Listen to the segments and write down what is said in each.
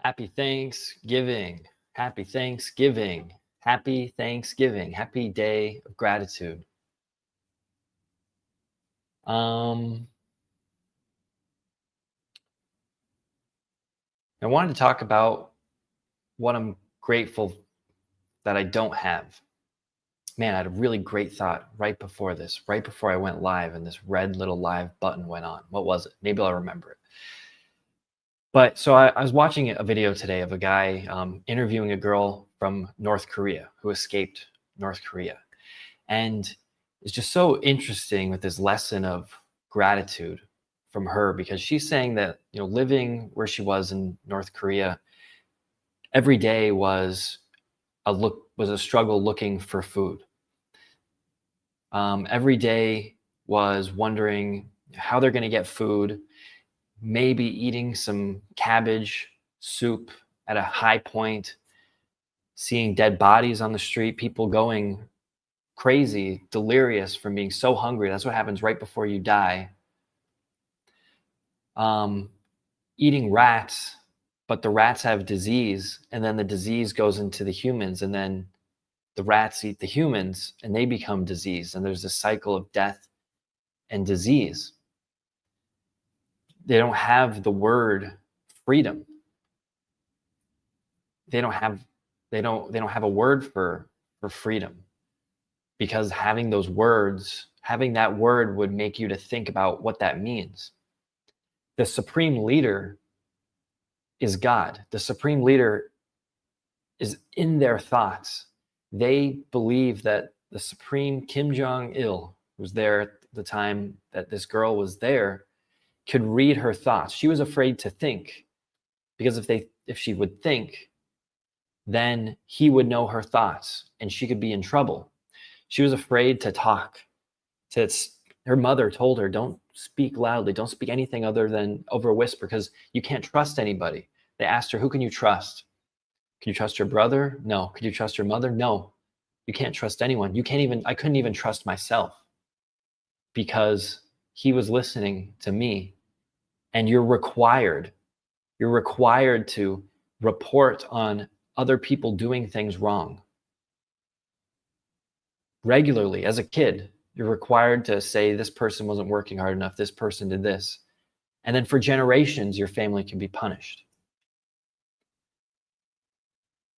Happy Thanksgiving. Happy Thanksgiving. Happy Thanksgiving. Happy day of gratitude. I wanted to talk about what I'm grateful that I don't have. Man, I had a really great thought right before this, right before I went live, and this red little live button went on. What was it? Maybe I'll remember it. But so I was watching a video today of a guy interviewing a girl from North Korea who escaped North Korea. And it's just so interesting with this lesson of gratitude from her, because she's saying that, living where she was in North Korea, every day was a struggle looking for food. Every day was wondering how they're going to get food, maybe eating some cabbage soup at a high point, seeing dead bodies on the street, people going crazy, delirious from being so hungry. That's what happens right before you die. Eating rats, but the rats have disease, and then the disease goes into the humans, and then the rats eat the humans, and they become diseased, and there's this cycle of death and disease. They don't have the word freedom. They don't have a word for freedom, because having that word would make you to think about what that means. The supreme leader is God. The supreme leader is in their thoughts. They believe that the supreme Kim Jong-il, who was there at the time that this girl was there, could read her thoughts. She was afraid to think, because if she would think, then he would know her thoughts and she could be in trouble. She was afraid to talk. Her mother told her, don't speak loudly, don't speak anything other than over a whisper, because you can't trust anybody. They asked her, who can you trust? Can you trust your brother? No. Could you trust your mother? No. You can't trust anyone. I couldn't even trust myself, because he was listening to me. And you're required to report on other people doing things wrong. Regularly, as a kid, you're required to say, this person wasn't working hard enough, this person did this. And then for generations, your family can be punished.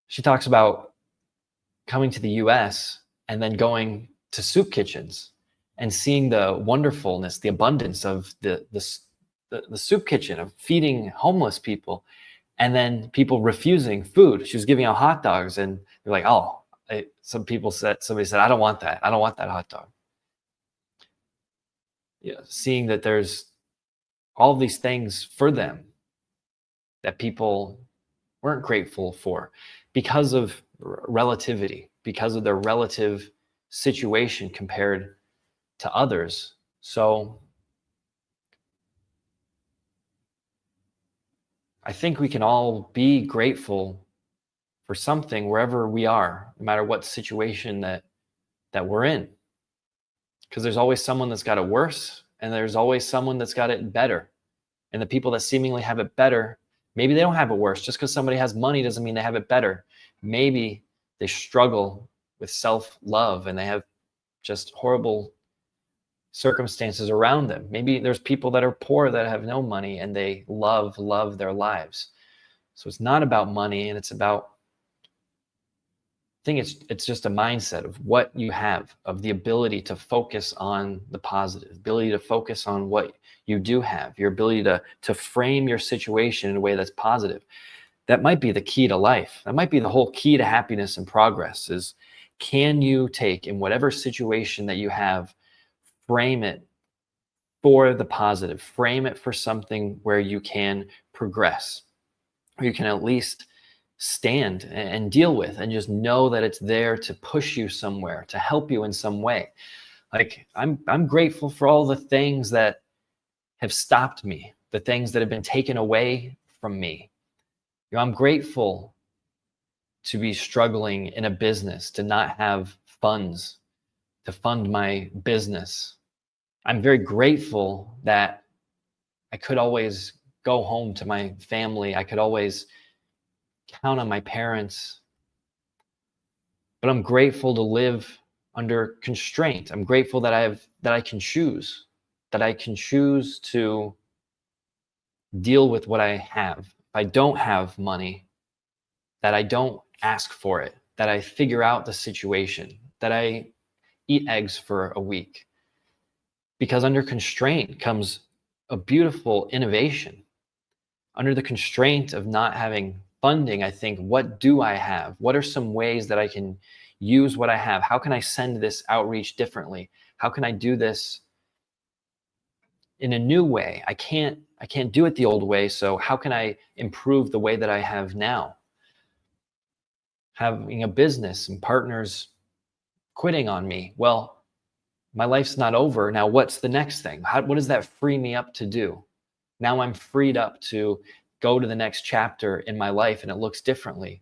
She talks about coming to the US and then going to soup kitchens and seeing the wonderfulness, the abundance of the soup kitchen, of feeding homeless people, and then people refusing food. She was giving out hot dogs, and they're like, somebody said, I don't want that hot dog. Seeing that there's all of these things for them that people weren't grateful for because of relativity, because of their relative situation compared to others. So I think we can all be grateful for something wherever we are, no matter what situation that we're in. Because there's always someone that's got it worse, and there's always someone that's got it better. And the people that seemingly have it better, maybe they don't have it worse. Just because somebody has money doesn't mean they have it better. Maybe they struggle with self-love and they have just horrible circumstances around them. Maybe there's people that are poor that have no money and they love their lives. So it's not about money, and it's about, I think it's just a mindset of what you have, of the ability to focus on the positive, ability to focus on what you do have, your ability to frame your situation in a way that's positive. That might be the key to life. That might be the whole key to happiness and progress, is can you take, in whatever situation that you have, frame it for the positive, frame it for something where you can progress, or you can at least stand and deal with, and just know that it's there to push you somewhere, to help you in some way. Like I'm grateful for all the things that have stopped me, the things that have been taken away from me. I'm grateful to be struggling in a business, to not have funds to fund my business. I'm very grateful that I could always go home to my family. I could always count on my parents, but I'm grateful to live under constraint. I'm grateful that I can choose, to deal with what I have. If I don't have money, that I don't ask for it, that I figure out the situation, that I eat eggs for a week. Because under constraint comes a beautiful innovation. Under the constraint of not having funding, I think, what do I have? What are some ways that I can use what I have? How can I send this outreach differently? How can I do this in a new way? I can't do it the old way, so how can I improve the way that I have now? Having a business and partners quitting on me. Well, my life's not over. Now, what's the next thing? What does that free me up to do? Now I'm freed up to go to the next chapter in my life, and it looks differently.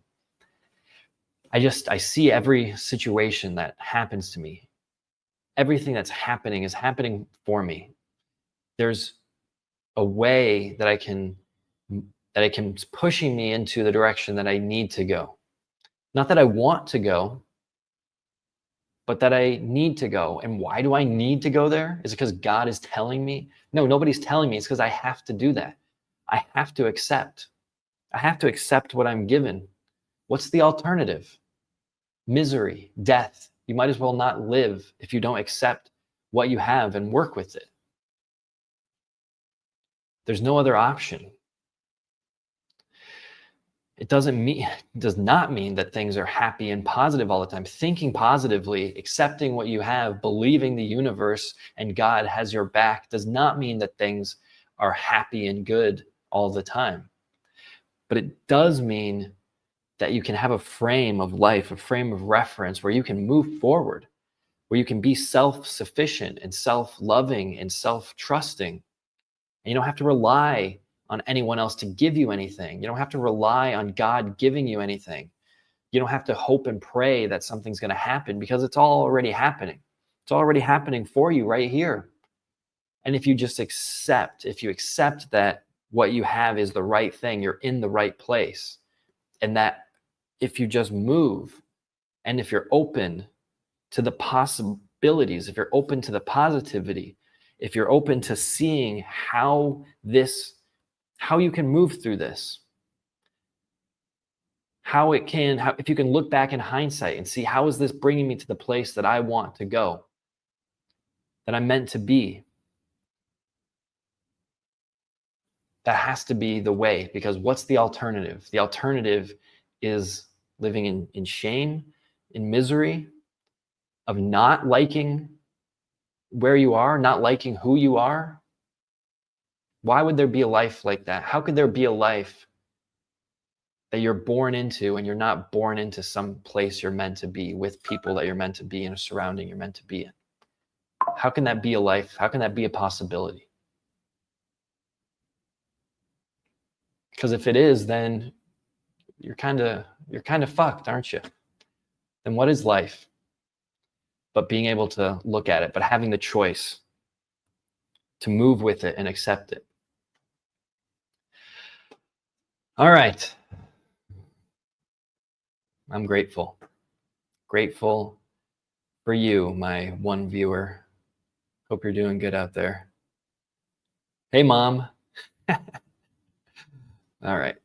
I see every situation that happens to me. Everything that's happening is happening for me. There's a way that it can pushing me into the direction that I need to go. Not that I want to go, but that I need to go. And why do I need to go there? Is it because God is telling me? No, nobody's telling me. It's because I have to do that. I have to accept. I have to accept what I'm given. What's the alternative? Misery, death. You might as well not live if you don't accept what you have and work with it. There's no other option. It does not mean that things are happy and positive all the time. Thinking positively, accepting what you have, believing the universe and God has your back does not mean that things are happy and good all the time. But it does mean that you can have a frame of life, a frame of reference where you can move forward, where you can be self-sufficient and self-loving and self-trusting. And you don't have to rely on anyone else to give you anything. You don't have to rely on God giving you anything. You don't have to hope and pray that something's going to happen, because it's all already happening. It's already happening for you right here. And if you just accept that what you have is the right thing, you're in the right place, and that if you just move, and if you're open to the possibilities, if you're open to the positivity, if you're open to seeing how you can move through this, if you can look back in hindsight and see, how is this bringing me to the place that I want to go, that I'm meant to be? That has to be the way, because what's the alternative? The alternative is living in shame, in misery, of not liking where you are, not liking who you are. Why would there be a life like that? How could there be a life that you're born into and you're not born into some place you're meant to be, with people that you're meant to be in, a surrounding you're meant to be in? How can that be a life? How can that be a possibility? Because if it is, then you're kind of fucked, aren't you? Then what is life? But being able to look at it, but having the choice to move with it and accept it. All right. I'm grateful. Grateful for you, my one viewer. Hope you're doing good out there. Hey, Mom. All right.